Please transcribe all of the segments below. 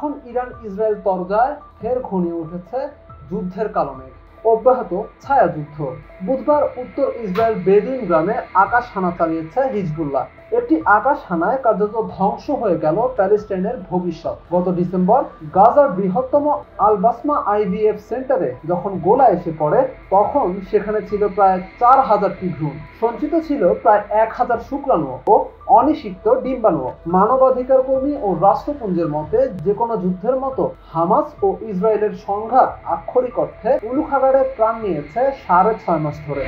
এখন Iran Israel তরজায় ফের ঘনিয়ে উঠেছে যুদ্ধের কারণে অব্যাহত ছায়াযুদ্ধ। বুধবার উত্তর ইসরায়েল বেদুইন গ্রামে আকাশ হানা চালিয়েছে হিজবুল্লাহ। একটি আকাশ হানায় কার্যত ধ্বংস হয়ে গেল প্যালেস্টাইনের ভবিষ্যৎ। গত ডিসেম্বর গাজার বৃহত্তম আল বাসমা আইভিএফ সেন্টারে যখন গোলা এসে পড়ে, তখন সেখানে ছিল প্রায় 4000টি ভ্রূণ, সঞ্চিত ছিল প্রায় 1000 শুক্রাণু ও অনিষিক্ত ডিম্বাণু। মানবাধিকার কর্মী ও রাষ্ট্রপুঞ্জের মতে, যে কোনো যুদ্ধের মতো হামাস ও ইসরায়েলের সংঘাত আক্ষরিক অর্থে উলুখাগাড়ে প্রাণ নিয়েছে 6.5 মাস ধরে।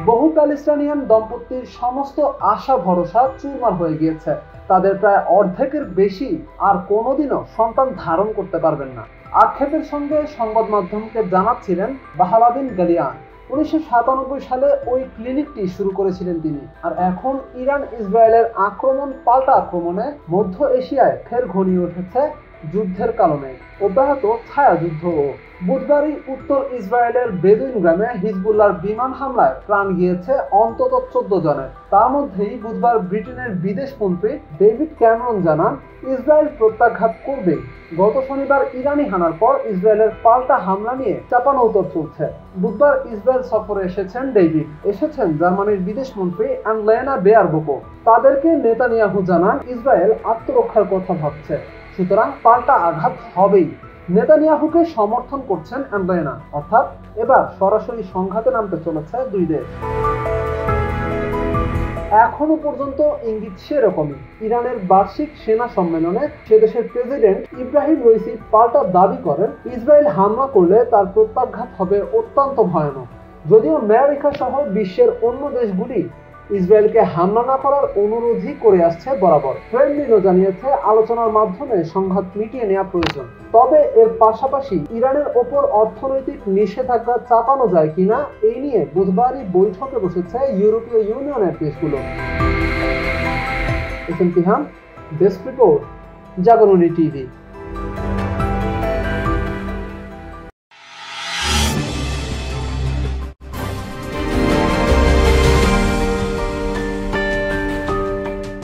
বহু প্যালেস্টাইনিয়ান দম্পতির সমস্ত আশা ভরসা চুরমার হয়ে গিয়েছে। তাদের প্রায় অর্ধেকের বেশি আর কোনোদিনও সন্তান ধারণ করতে পারবেন না। আক্ষেপের সঙ্গে সংবাদ মাধ্যমকে জানাচ্ছিলেন বাহাওয়াদ্দিন গালিয়ান। 1997 সালে ওই ক্লিনিকটি শুরু করেছিলেন তিনি। আর এখন ইরান ইসরায়েলের পাল্টা আক্রমণে মধ্য এশিয়ায় ফের ঘনিয়ে উঠেছে যুদ্ধের কারণে অব্যাহত ছায়াযুদ্ধ। বুধবারই উত্তর ইসরায়েলের বেদুইন গ্রামে হিজবুল্লাহর বিমান হামলায় প্রাণ গিয়েছে অন্তত 14 জনের। তার মধ্যেই বুধবার ব্রিটেনের বিদেশমন্ত্রী ডেভিড ক্যামেরন জানান, ইসরায়েল প্রত্যাঘাত করবে। গত শনিবার ইরানি হানার পর ইসরায়েলের পাল্টা হামলা নিয়ে চাপানউতর চলছে। বুধবার ইসরায়েল সফরে এসেছেন জার্মানির বিদেশমন্ত্রী অ্যানালেনা বেয়ারবোকো। তাদেরকে নেতানিয়াহু জানান, ইসরায়েল আত্মরক্ষার কথা ভাবছে, সুতরাং পাল্টা আঘাত হবেই। নেতানিয়াহুকে সমর্থন করছেন অ্যানালেনা, অর্থাৎ এবার সরাসরি সংঘাতে নামতে চলেছে দুই দেশ। এখনো পর্যন্ত ইঙ্গিত সেরকমই। ইরানের বার্ষিক সেনা সম্মেলনে সে দেশের প্রেসিডেন্ট ইব্রাহিম রইসি পাল্টা দাবি করেন, ইসরায়েল হামলা করলে তার প্রত্যাঘাত হবে অত্যন্ত ভয়ানক। যদিও আমেরিকা সহ বিশ্বের অন্য দেশগুলি ইসরায়েলকে হামলা না করার অনুরোধই করে আসছে বরাবর। ক্রেমলিনও জানিয়েছে আলোচনার মাধ্যমে সংঘাত মিটিয়ে নেওয়া প্রয়োজন। তবে এর পাশাপাশি ইরানের ওপর অর্থনৈতিক নিষেধাজ্ঞা চাপানো যায় কিনা এই নিয়ে বুধবারই বৈঠকে বসেছে ইউরোপীয় ইউনিয়নের দেশগুলো। S M Tihan, desk report, Jagoroni TV.